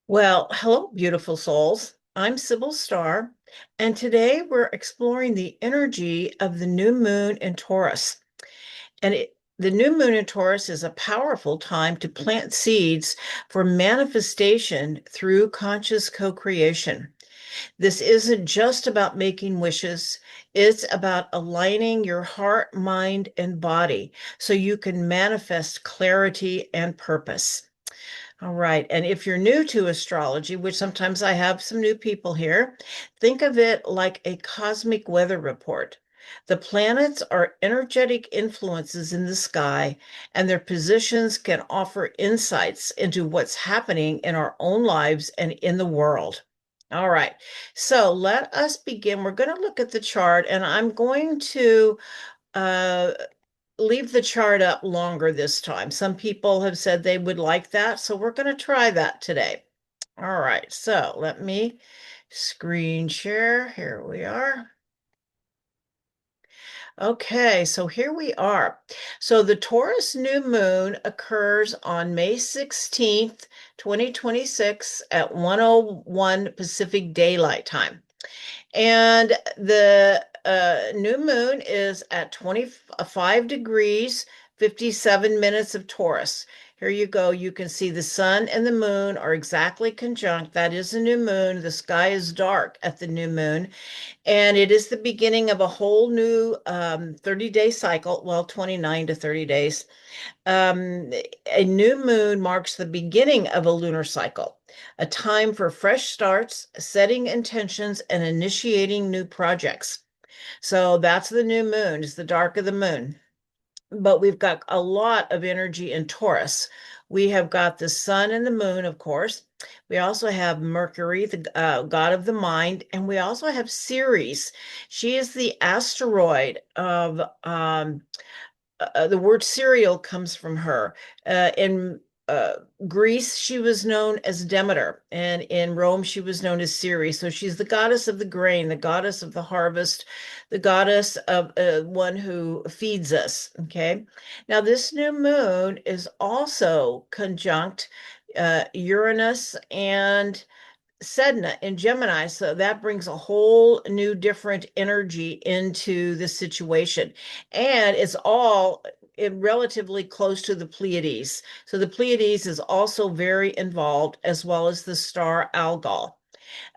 Well, hello, beautiful souls. I'm Sybil Starr, and today we're exploring the energy of the new moon in Taurus. The new moon in Taurus is a powerful time to plant seeds for manifestation through conscious co-creation. This isn't just about making wishes, it's about aligning your heart, mind, and body so you can manifest clarity and purpose. All right. And if you're new to astrology, which sometimes I have some new people here, think of it like a cosmic weather report. The planets are energetic influences in the sky, and their positions can offer insights into what's happening in our own lives and in the world. All right. So let us begin. We're going to look at the chart, and I'm going to uh, leave the chart up longer this time. Some people have said they would like that, so we're going to try that today. All right, so let me screen share. Here we are. Okay, so here we are. So the Taurus new moon occurs on May 16th, 2026 at 1:01 Pacific Daylight Time. And the new moon is at 25 degrees, 57 minutes of Taurus. Here you go. You can see the sun and the moon are exactly conjunct. That is a new moon. The sky is dark at the new moon. And it is the beginning of a whole new 30-day cycle. Well, 29 to 30 days. Um, a new moon marks the beginning of a lunar cycle, a time for fresh starts, setting intentions, and initiating new projects. So that's the new moon, is the dark of the moon. But we've got a lot of energy in Taurus. We have got the sun and the moon, of course. We also have Mercury, the god of the mind, and we also have Ceres. She is the asteroid of the word cereal comes from her. In Greece, she was known as Demeter, and in Rome, she was known as Ceres. So she's the goddess of the grain, the goddess of the harvest, the goddess of one who feeds us. Okay. Now, this new moon is also conjunct Uranus and Sedna in Gemini, so that brings a whole new different energy into the situation. And it's all relatively close to the Pleiades. So the Pleiades is also very involved, as well as the star Algol.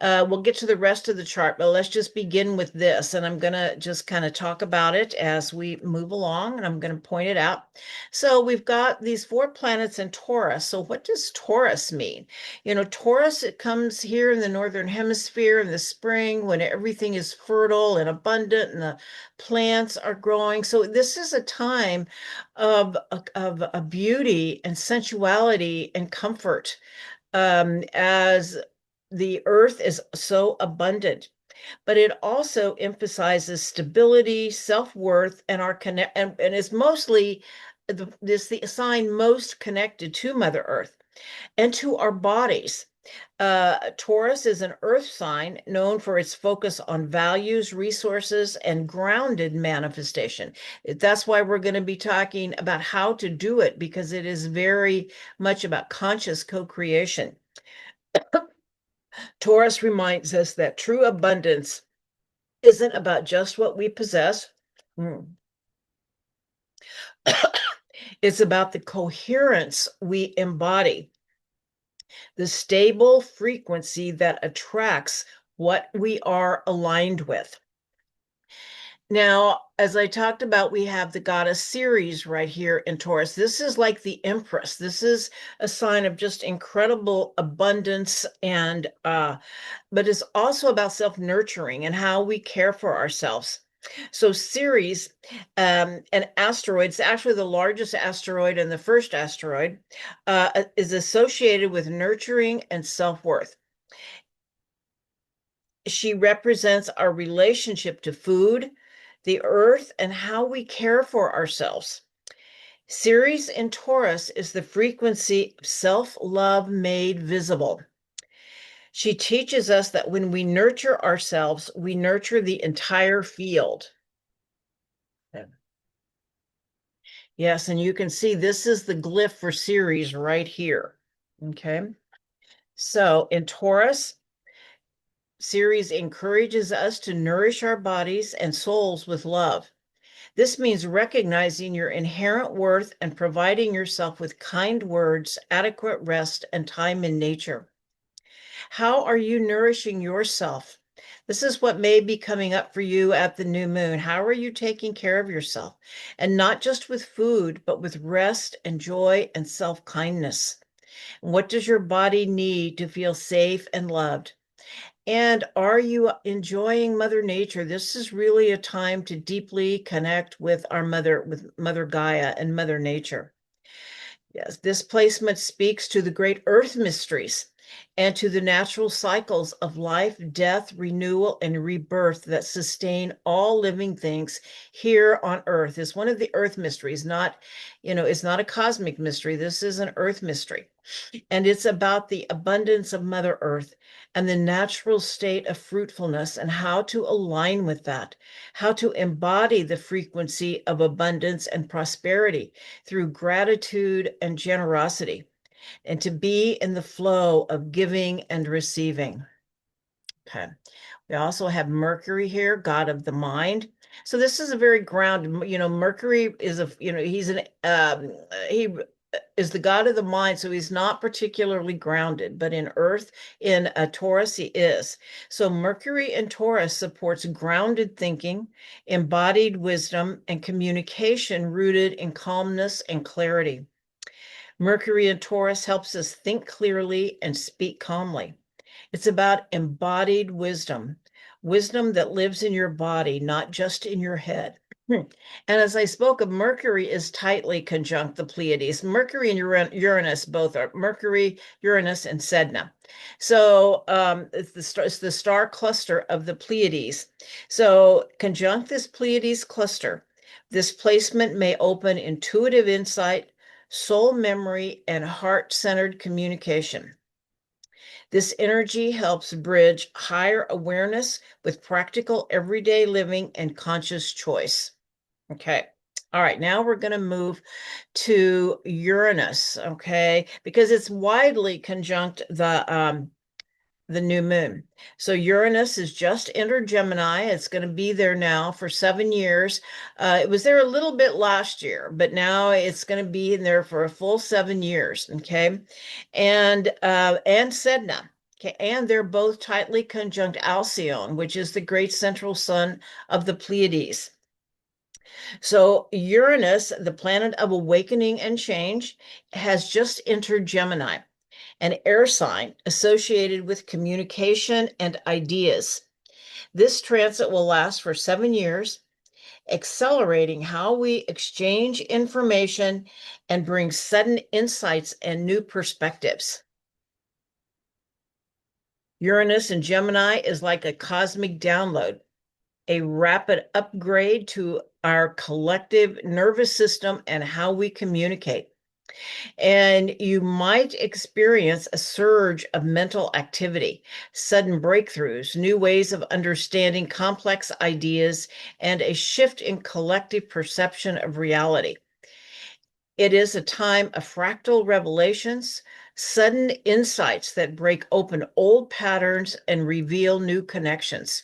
We'll get to the rest of the chart, but let's just begin with this. And I'm going to just kind of talk about it as we move along, and I'm going to point it out. So we've got these four planets in Taurus. So what does Taurus mean? You know, Taurus, it comes here in the northern hemisphere in the spring when everything is fertile and abundant and the plants are growing. So this is a time of a beauty and sensuality and comfort as the earth is so abundant, but it also emphasizes stability, self-worth, and our connect and is mostly the sign most connected to Mother Earth and to our bodies. Taurus is an earth sign known for its focus on values, resources, and grounded manifestation. That's why we're going to be talking about how to do it, because it is very much about conscious co-creation. Taurus reminds us that true abundance isn't about just what we possess. Mm. It's about the coherence we embody, the stable frequency that attracts what we are aligned with. Now, as I talked about, we have the goddess Ceres right here in Taurus. This is like the Empress. This is a sign of just incredible abundance and but it's also about self-nurturing and how we care for ourselves. So Ceres, an asteroid, it's actually the largest asteroid and the first asteroid, is associated with nurturing and self-worth. She represents our relationship to food, the earth, and how we care for ourselves. Ceres in Taurus is the frequency of self-love made visible. She teaches us that when we nurture ourselves, we nurture the entire field. Yes, and you can see this is the glyph for Ceres right here. Okay. So in Taurus, Ceres encourages us to nourish our bodies and souls with love. This means recognizing your inherent worth and providing yourself with kind words, adequate rest, and time in nature. How are you nourishing yourself? This is what may be coming up for you at the new moon. How are you taking care of yourself? And not just with food, but with rest and joy and self-kindness. What does your body need to feel safe and loved? And are you enjoying Mother Nature? This is really a time to deeply connect with with Mother Gaia and Mother Nature. Yes, this placement speaks to the great earth mysteries and to the natural cycles of life, death, renewal, and rebirth that sustain all living things here on earth. Is one of the earth mysteries, it's not a cosmic mystery. This is an earth mystery. And it's about the abundance of Mother Earth and the natural state of fruitfulness and how to align with that, how to embody the frequency of abundance and prosperity through gratitude and generosity, and to be in the flow of giving and receiving. Okay. We also have Mercury here, god of the mind. So this is a very grounded, Mercury is he is the god of the mind, so he's not particularly grounded, but in Earth, in Taurus, he is. So Mercury in Taurus supports grounded thinking, embodied wisdom, and communication rooted in calmness and clarity. Mercury in Taurus helps us think clearly and speak calmly. It's about embodied wisdom, wisdom that lives in your body, not just in your head. And as I spoke of, Mercury is tightly conjunct the Pleiades. Mercury and Uranus both are Mercury, Uranus, and Sedna. So it's the star cluster of the Pleiades. So conjunct this Pleiades cluster. This placement may open intuitive insight, soul memory, and heart-centered communication. This energy helps bridge higher awareness with practical everyday living and conscious choice. Okay. All right, now we're going to move to Uranus, okay, because it's widely conjunct the new moon. So Uranus is just entered Gemini. It's going to be there now for 7 years. It was there a little bit last year, but now it's going to be in there for a full 7 years. Okay, and Sedna. Okay, and they're both tightly conjunct Alcyone, which is the great central sun of the Pleiades. So Uranus, the planet of awakening and change, has just entered Gemini, an air sign associated with communication and ideas. This transit will last for 7 years, accelerating how we exchange information and bring sudden insights and new perspectives. Uranus in Gemini is like a cosmic download, a rapid upgrade to our collective nervous system and how we communicate. And you might experience a surge of mental activity, sudden breakthroughs, new ways of understanding complex ideas, and a shift in collective perception of reality. It is a time of fractal revelations, sudden insights that break open old patterns and reveal new connections.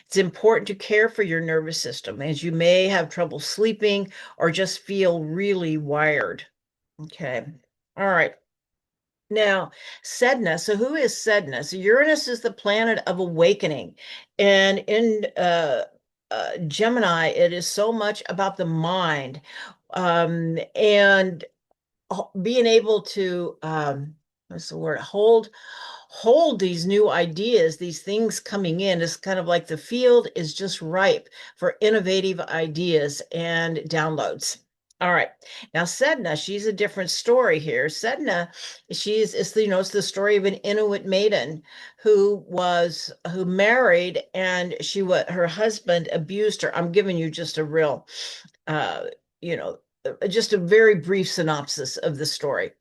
It's important to care for your nervous system as you may have trouble sleeping or just feel really wired. Okay. All right. Now, Sedna. So, who is Sedna? So, Uranus is the planet of awakening. And in Gemini, it is so much about the mind and being able to, what's the word, hold these new ideas, these things coming in. Is kind of like the field is just ripe for innovative ideas and downloads. All right. Now, Sedna, she's a different story here. Sedna, it's the story of an Inuit maiden who married, and her husband abused her. I'm giving you just a real, uh, you know, just a very brief synopsis of the story.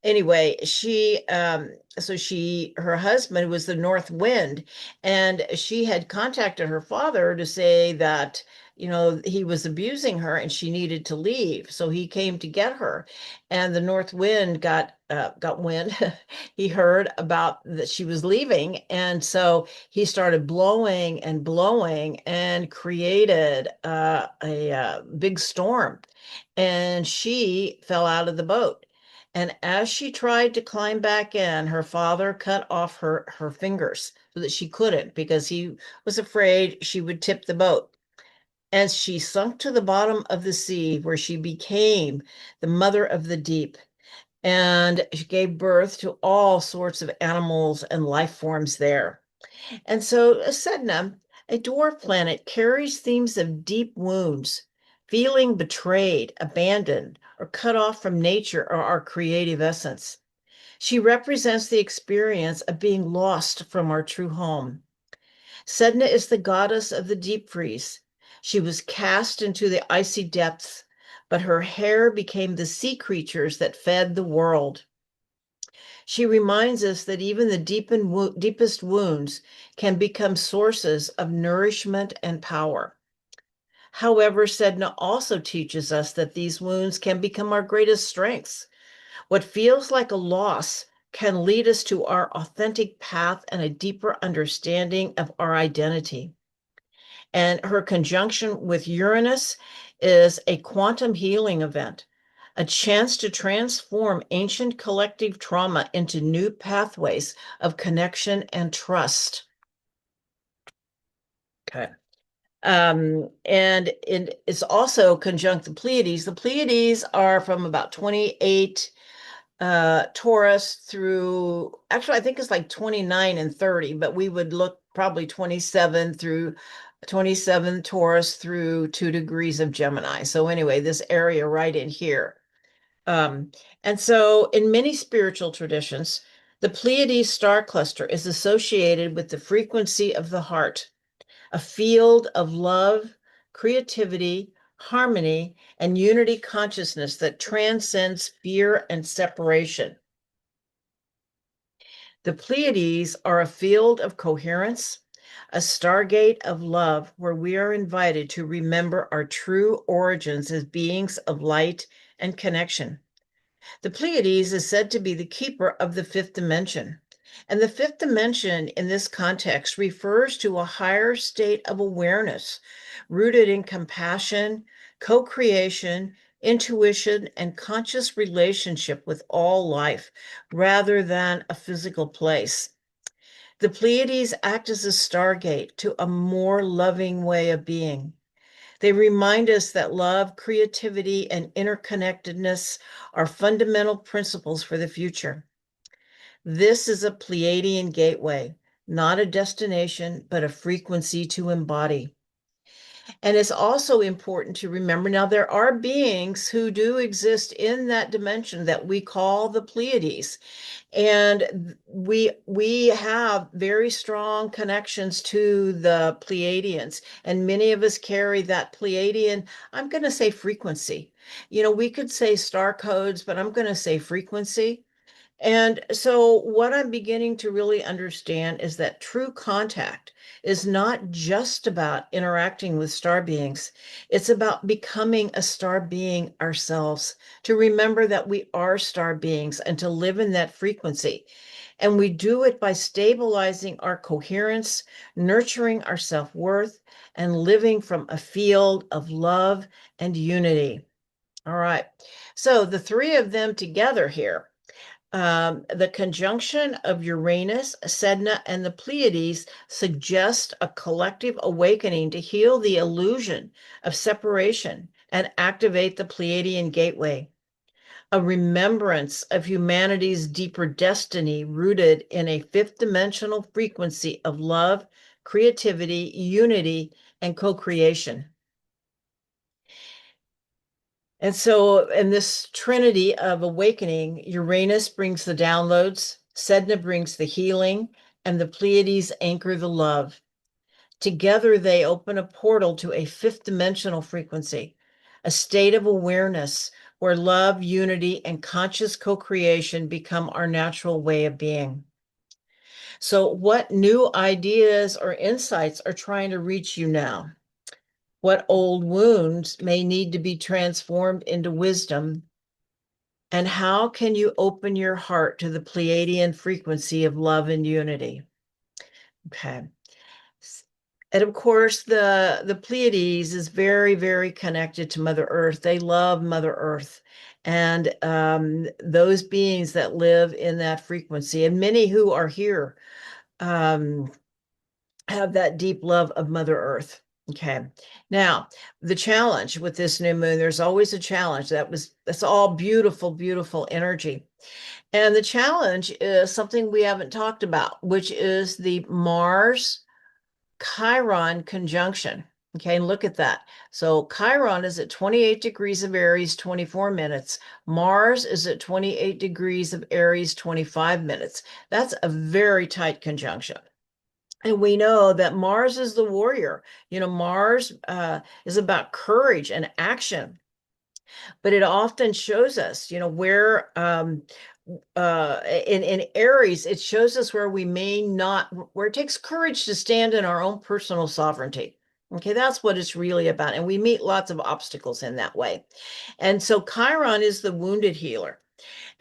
Anyway, her husband was the North Wind, and she had contacted her father to say that, he was abusing her and she needed to leave. So he came to get her. And the north wind got wind. He heard about that she was leaving. And so he started blowing and blowing and created a big storm. And she fell out of the boat. And as she tried to climb back in, her father cut off her fingers so that she couldn't, because he was afraid she would tip the boat. And she sunk to the bottom of the sea, where she became the mother of the deep. And she gave birth to all sorts of animals and life forms there. And so Sedna, a dwarf planet, carries themes of deep wounds, feeling betrayed, abandoned, or cut off from nature or our creative essence. She represents the experience of being lost from our true home. Sedna is the goddess of the deep freeze. She was cast into the icy depths, but her hair became the sea creatures that fed the world. She reminds us that even the deepest wounds can become sources of nourishment and power. However, Sedna also teaches us that these wounds can become our greatest strengths. What feels like a loss can lead us to our authentic path and a deeper understanding of our identity. And her conjunction with Uranus is a quantum healing event, a chance to transform ancient collective trauma into new pathways of connection and trust. Okay. And it's also conjunct the Pleiades. The Pleiades are from about 28 Taurus through, actually, I think it's like 29 and 30, but we would look probably 27 Taurus through 2 degrees of Gemini. So anyway, this area right in here. Um, and so in many spiritual traditions, the Pleiades star cluster is associated with the frequency of the heart, a field of love, creativity, harmony, and unity consciousness that transcends fear and separation. The Pleiades are a field of coherence, a stargate of love where we are invited to remember our true origins as beings of light and connection. The Pleiades is said to be the keeper of the fifth dimension. And the fifth dimension in this context refers to a higher state of awareness rooted in compassion, co creation, intuition, and conscious relationship with all life rather than a physical place. The Pleiades act as a stargate to a more loving way of being. They remind us that love, creativity, and interconnectedness are fundamental principles for the future. This is a Pleiadian gateway, not a destination, but a frequency to embody. And it's also important to remember now there are beings who do exist in that dimension that we call the Pleiades. And we have very strong connections to the Pleiadians, and many of us carry that Pleiadian, I'm going to say frequency. We could say star codes, but I'm going to say frequency. And so, what I'm beginning to really understand is that true contact is not just about interacting with star beings, it's about becoming a star being ourselves, to remember that we are star beings and to live in that frequency. And we do it by stabilizing our coherence, nurturing our self worth, and living from a field of love and unity. All right. So, the three of them together here, the conjunction of Uranus, Sedna, and the Pleiades suggest a collective awakening to heal the illusion of separation and activate the Pleiadian gateway, a remembrance of humanity's deeper destiny rooted in a fifth dimensional frequency of love, creativity, unity, and co-creation. And so, in this trinity of awakening, Uranus brings the downloads, Sedna brings the healing, and the Pleiades anchor the love. Together, they open a portal to a fifth dimensional frequency, a state of awareness where love, unity, and conscious co creation become our natural way of being. So, what new ideas or insights are trying to reach you now? What old wounds may need to be transformed into wisdom? And how can you open your heart to the Pleiadian frequency of love and unity? Okay. And of course, the Pleiades is very, very connected to Mother Earth. They love Mother Earth. And those beings that live in that frequency, and many who are here, um, have that deep love of Mother Earth. Okay. Now, the challenge with this new moon, there's always a challenge. That's all beautiful, beautiful energy. And the challenge is something we haven't talked about, which is the Mars Chiron conjunction. Okay, and look at that. So Chiron is at 28 degrees of Aries, 24 minutes. Mars is at 28 degrees of Aries, 25 minutes. That's a very tight conjunction. And we know that Mars is the warrior. Mars is about courage and action, but it often shows us, where in Aries, it shows us where we may not, where it takes courage to stand in our own personal sovereignty. Okay, that's what it's really about. And we meet lots of obstacles in that way. And so Chiron is the wounded healer.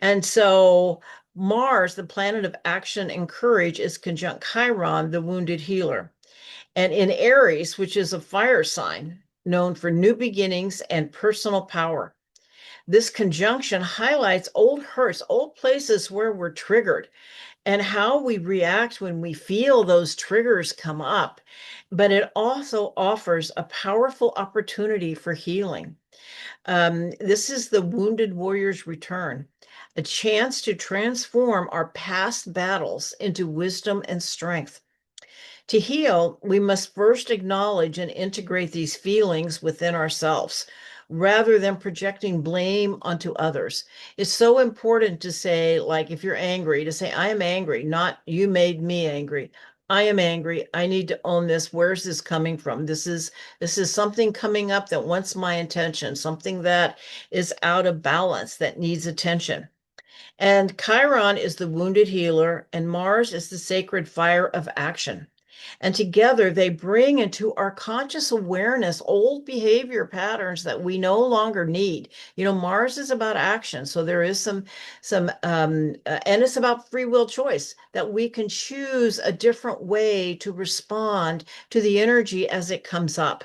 And so Mars, the planet of action and courage, is conjunct Chiron, the wounded healer. And in Aries, which is a fire sign known for new beginnings and personal power, this conjunction highlights old hurts, old places where we're triggered, and how we react when we feel those triggers come up. But it also offers a powerful opportunity for healing. This is the wounded warrior's return, a chance to transform our past battles into wisdom and strength. To heal, we must first acknowledge and integrate these feelings within ourselves rather than projecting blame onto others. It's so important to say, like, if you're angry, to say, I am angry, not you made me angry. I am angry. I need to own this. Where's this coming from? This is something coming up that wants my attention, something that is out of balance that needs attention. And Chiron is the wounded healer, and Mars is the sacred fire of action. And together they bring into our conscious awareness old behavior patterns that we no longer need. Mars is about action, so there is and it's about free will choice that we can choose a different way to respond to the energy as it comes up.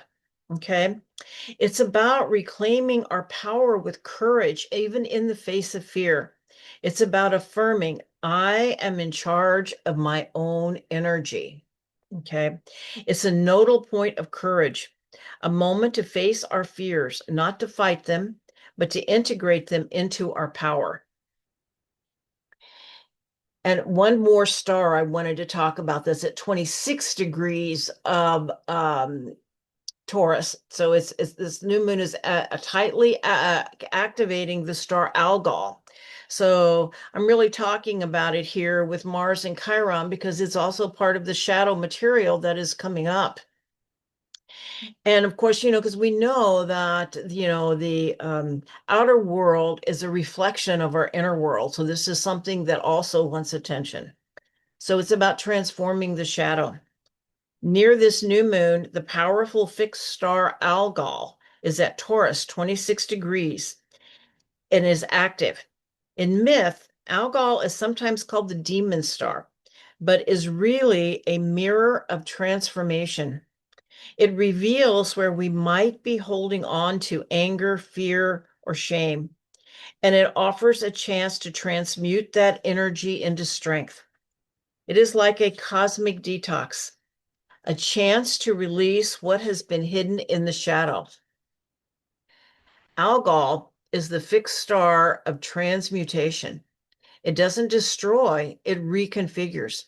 Okay. It's about reclaiming our power with courage, even in the face of fear. It's about affirming, I am in charge of my own energy. Okay. It's a nodal point of courage, a moment to face our fears, not to fight them, but to integrate them into our power. And one more star I wanted to talk about this at 26 degrees of Taurus. So it's this new moon is tightly activating the star Algol. So I'm really talking about it here with Mars and Chiron because it's also part of the shadow material that is coming up. And of course, because we know that, the outer world is a reflection of our inner world. So this is something that also wants attention. So it's about transforming the shadow. Near this new moon, the powerful fixed star Algol is at Taurus, 26 degrees, and is active. In myth, Algol is sometimes called the demon star, but is really a mirror of transformation. It reveals where we might be holding on to anger, fear, or shame, and it offers a chance to transmute that energy into strength. It is like a cosmic detox, a chance to release what has been hidden in the shadow. Algol is the fixed star of transmutation. It doesn't destroy, it reconfigures.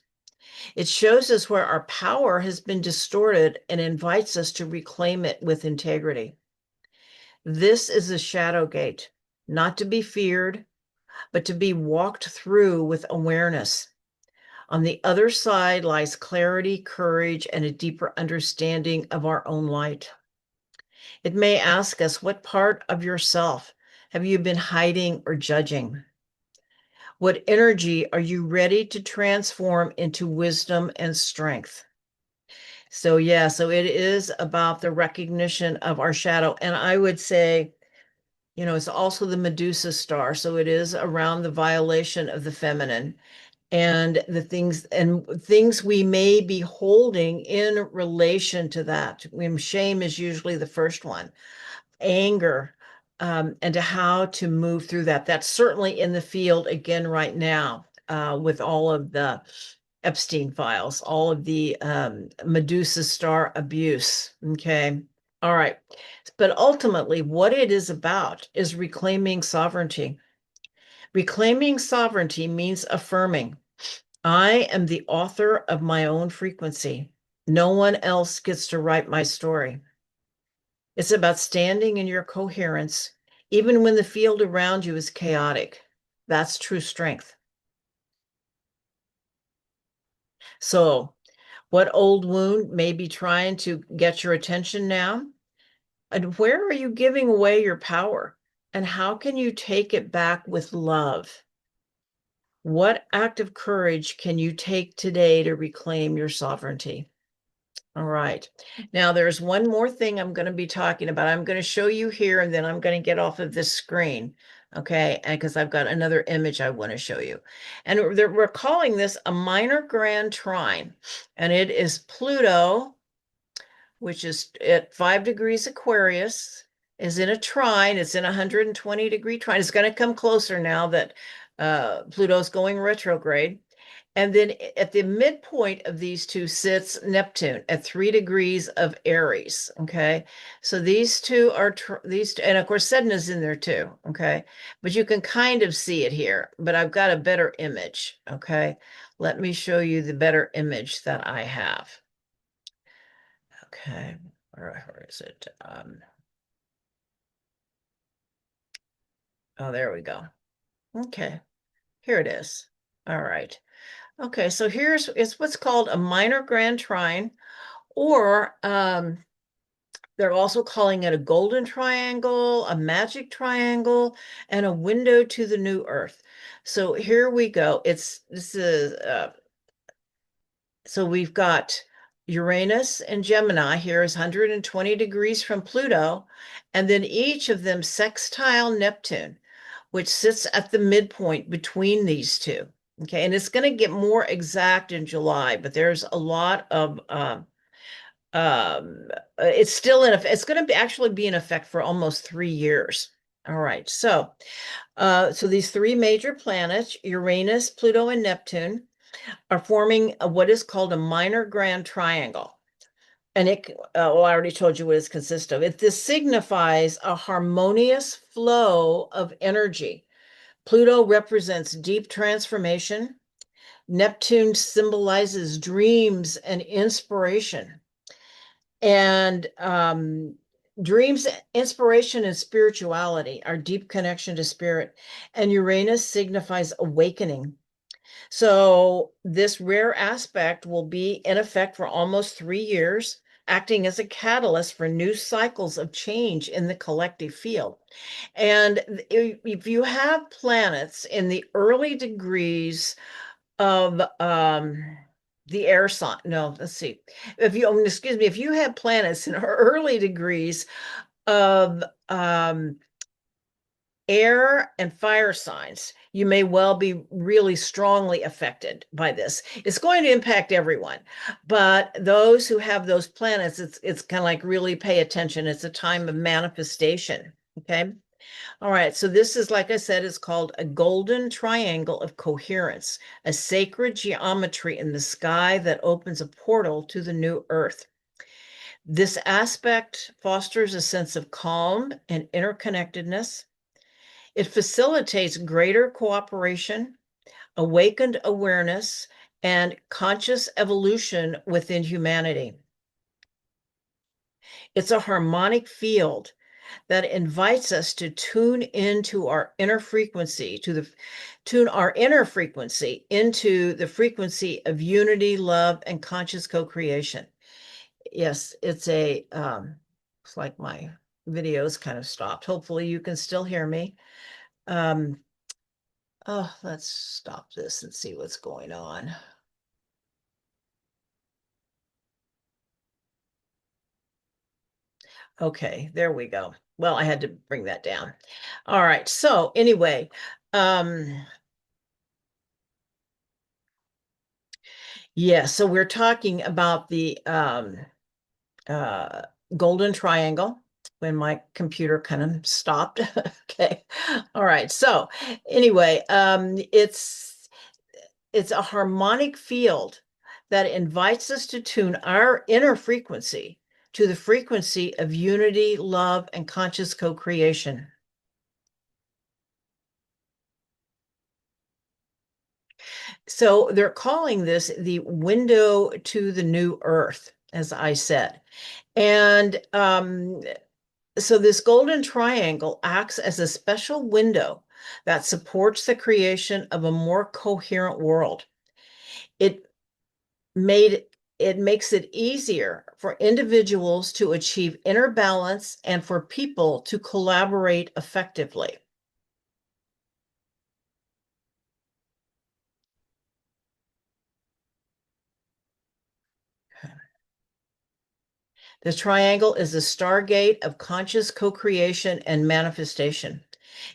It shows us where our power has been distorted and invites us to reclaim it with integrity. This is a shadow gate, not to be feared, but to be walked through with awareness. On the other side lies clarity, courage, and a deeper understanding of our own light. It may ask us, what part of yourself have you been hiding or judging? What energy are you ready to transform into wisdom and strength? So yeah, so it is about the recognition of our shadow. And I would say, it's also the Medusa star. So it is around the violation of the feminine and the things we may be holding in relation to that. Shame is usually the first one, anger, and to how to move through that. That's certainly in the field again right now, with all of the Epstein files, all of the Medusa star abuse. Okay. All right. But ultimately, what it is about is reclaiming sovereignty. Reclaiming sovereignty means affirming, I am the author of my own frequency. No one else gets to write my story. It's about standing in your coherence, even when the field around you is chaotic. That's true strength. So, what old wound may be trying to get your attention now? And where are you giving away your power? And how can you take it back with love? What act of courage can you take today to reclaim your sovereignty? All right. Now, there's one more thing I'm going to be talking about. I'm going to show you here, and then I'm going to get off of this screen. Okay. And because I've got another image I want to show you. And we're calling this a minor grand trine. And it is Pluto, which is at 5 degrees Aquarius, is in a trine. It's in a 120-degree trine. It's going to come closer now that Pluto's going retrograde. And then at the midpoint of these two sits Neptune at 3 degrees of Aries. Okay. So these two are and of course, Sedna's in there too. Okay. But you can kind of see it here, but I've got a better image. Okay. Let me show you the better image that I have. Okay. Where is it? Oh, there we go. Okay. Here it is. All right. Okay. So it's what's called a minor grand trine, or they're also calling it a golden triangle, a magic triangle, and a window to the new earth. So here we go. So we've got Uranus and Gemini here is 120 degrees from Pluto, and then each of them sextile Neptune, which sits at the midpoint between these two. Okay, and it's going to get more exact in July, but there's a lot of it's still in effect. It's going to actually be in effect for almost 3 years. All right, so these three major planets, Uranus, Pluto, and Neptune, are forming what is called a minor grand triangle. And I already told you what it consists of. This signifies a harmonious flow of energy. Pluto represents deep transformation. Neptune symbolizes dreams and inspiration. And dreams, inspiration, and spirituality, our deep connection to spirit. And Uranus signifies awakening. So this rare aspect will be in effect for almost 3 years, acting as a catalyst for new cycles of change in the collective field. And if you have planets in the early degrees of the air sign, no, let's see. Excuse me, if you have planets in early degrees of air and fire signs, you may well be really strongly affected by this. It's going to impact everyone, but those who have those planets, it's kind of like really pay attention. It's a time of manifestation. Okay. All right. So this is, like I said, it's called a golden triangle of coherence, a sacred geometry in the sky that opens a portal to the new earth. This aspect fosters a sense of calm and interconnectedness. It facilitates greater cooperation, awakened awareness, and conscious evolution within humanity. It's a harmonic field that invites us to tune into our inner frequency, tune our inner frequency into the frequency of unity, love, and conscious co-creation. Yes, it's like my video's kind of stopped. Hopefully you can still hear me. Um, Oh, let's stop this and see what's going on. Okay, there we go. Well, I had to bring that down. All right. So anyway, um, yeah, so we're talking about the uh, golden triangle when my computer kind of stopped. Okay. All right. So anyway, it's a harmonic field that invites us to tune our inner frequency to the frequency of unity, love, and conscious co-creation. So they're calling this the window to the new earth, as I said. And so this golden triangle acts as a special window that supports the creation of a more coherent world. It made it makes it easier for individuals to achieve inner balance and for people to collaborate effectively. The triangle is a stargate of conscious co-creation and manifestation.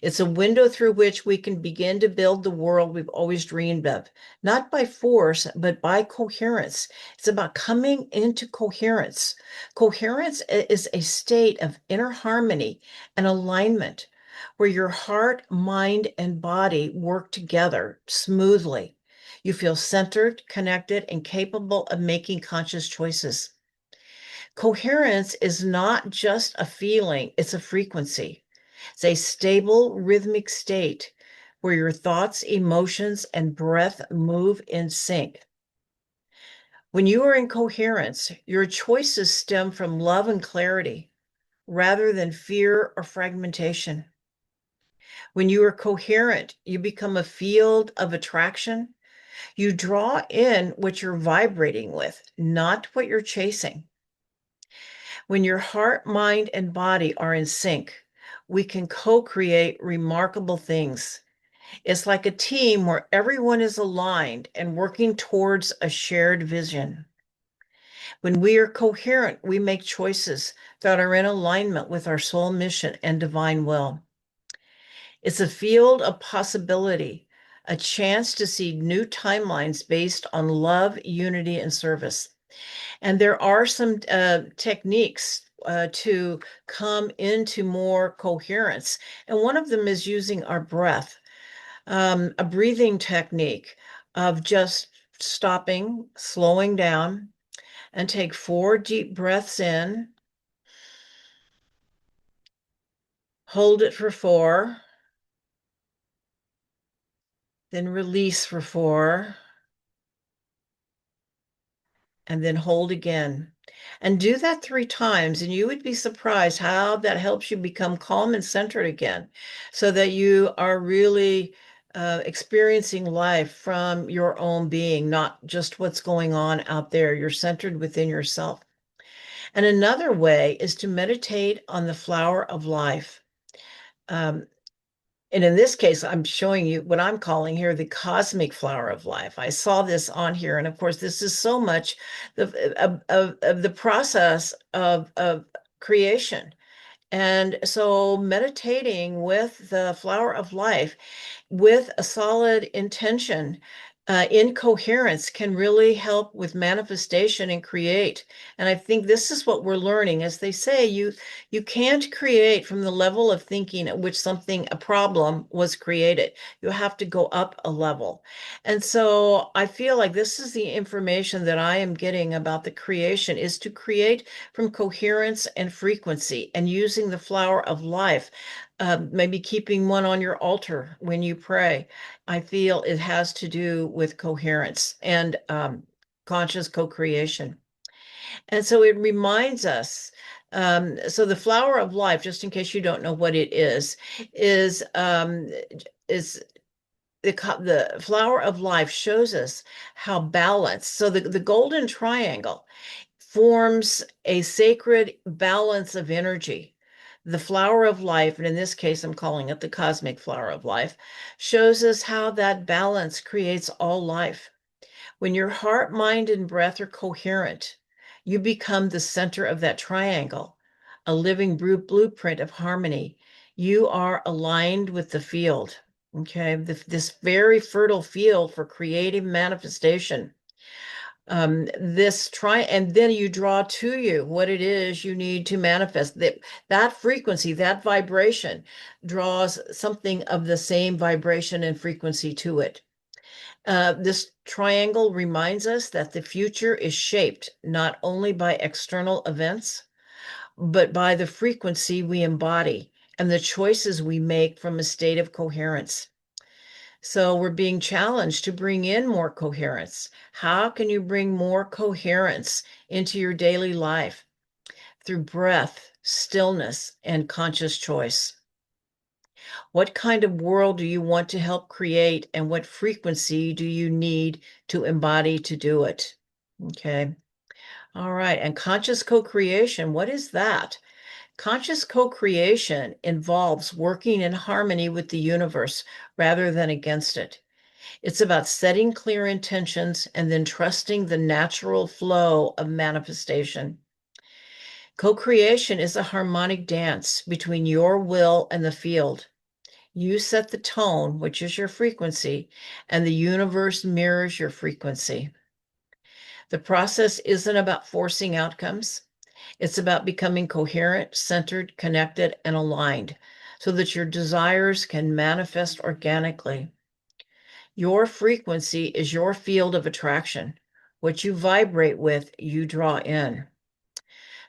It's a window through which we can begin to build the world we've always dreamed of, not by force, but by coherence. It's about coming into coherence. Coherence is a state of inner harmony and alignment where your heart, mind, and body work together smoothly. You feel centered, connected, and capable of making conscious choices. Coherence is not just a feeling, it's a frequency. It's a stable, rhythmic state where your thoughts, emotions, and breath move in sync. When you are in coherence, your choices stem from love and clarity rather than fear or fragmentation. When you are coherent, you become a field of attraction. You draw in what you're vibrating with, not what you're chasing. When your heart, mind, and body are in sync, we can co create remarkable things. It's like a team where everyone is aligned and working towards a shared vision. When we are coherent, we make choices that are in alignment with our soul mission and divine will. It's a field of possibility, a chance to see new timelines based on love, unity, and service. And there are some techniques to come into more coherence. And one of them is using our breath, a breathing technique of just stopping, slowing down, and take 4 deep breaths in, hold it for 4, then release for 4, and then hold again. And do that 3 times, and you would be surprised how that helps you become calm and centered again, so that you are really experiencing life from your own being, not just what's going on out there. You're centered within yourself. And another way is to meditate on the flower of life. Um, and in this case, I'm showing you what I'm calling here the cosmic flower of life. I saw this on here. And of course, this is so much of the process of creation. And so meditating with the flower of life with a solid intention in coherence can really help with manifestation and create. And I think this is what we're learning. As they say, you can't create from the level of thinking at which something, a problem was created. You have to go up a level. And so I feel like this is the information that I am getting about the creation is to create from coherence and frequency and using the flower of life, maybe keeping one on your altar when you pray. I feel it has to do with coherence and conscious co-creation. And so it reminds us. So the flower of life, just in case you don't know what it is the flower of life shows us how balanced. So the golden triangle forms a sacred balance of energy. The flower of life, and in this case, I'm calling it the cosmic flower of life, shows us how that balance creates all life. When your heart, mind, and breath are coherent, you become the center of that triangle, a living blueprint of harmony. You are aligned with the field. Okay, this very fertile field for creative manifestation. This try, and then you draw to you what it is you need to manifest. That frequency, that vibration draws something of the same vibration and frequency to it. This triangle reminds us that the future is shaped not only by external events, but by the frequency we embody and the choices we make from a state of coherence. So we're being challenged to bring in more coherence. How can you bring more coherence into your daily life? Through breath, stillness, and conscious choice. What kind of world do you want to help create, and what frequency do you need to embody to do it? Okay. All right. And conscious co-creation, what is that? Conscious co-creation involves working in harmony with the universe rather than against it. It's about setting clear intentions and then trusting the natural flow of manifestation. Co-creation is a harmonic dance between your will and the field. You set the tone, which is your frequency, and the universe mirrors your frequency. The process isn't about forcing outcomes. It's about becoming coherent, centered, connected, and aligned so that your desires can manifest organically. Your frequency is your field of attraction. What you vibrate with, you draw in.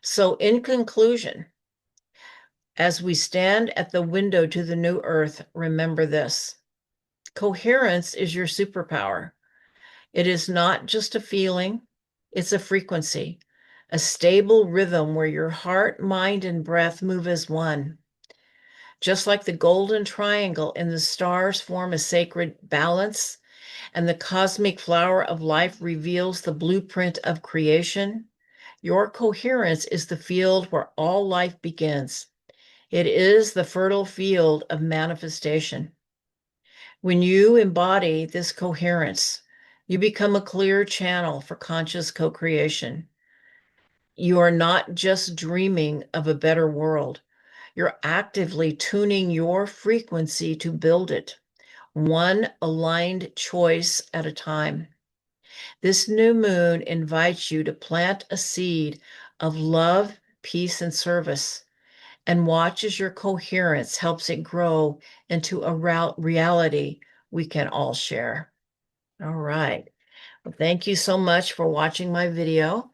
So, in conclusion, as we stand at the window to the new earth, remember this: coherence is your superpower. It is not just a feeling, it's a frequency, a stable rhythm where your heart, mind, and breath move as one. Just like the golden triangle in the stars form a sacred balance, and the cosmic flower of life reveals the blueprint of creation, your coherence is the field where all life begins. It is the fertile field of manifestation. When you embody this coherence, you become a clear channel for conscious co-creation. You are not just dreaming of a better world. You're actively tuning your frequency to build it, one aligned choice at a time. This new moon invites you to plant a seed of love, peace, and service, and watch as your coherence helps it grow into a reality we can all share. All right. Well, thank you so much for watching my video.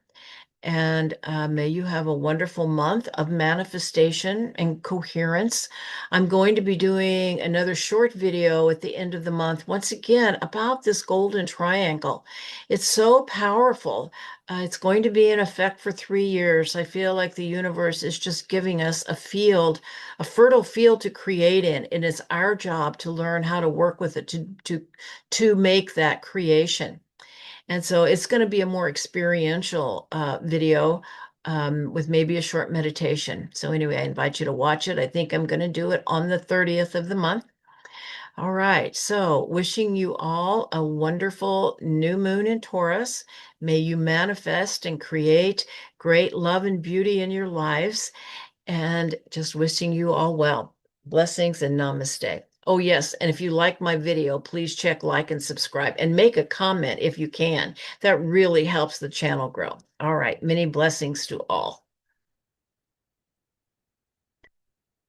And may you have a wonderful month of manifestation and coherence. I'm going to be doing another short video at the end of the month, once again, about this golden triangle. It's so powerful. It's going to be in effect for 3 years. I feel like the universe is just giving us a field, a fertile field to create in, and it's our job to learn how to work with it to make that creation. And so it's going to be a more experiential video with maybe a short meditation. So anyway, I invite you to watch it. I think I'm going to do it on the 30th of the month. All right. So wishing you all a wonderful new moon in Taurus. May you manifest and create great love and beauty in your lives. And just wishing you all well. Blessings and namaste. Oh, yes. And if you like my video, please check like and subscribe and make a comment if you can. That really helps the channel grow. All right. Many blessings to all.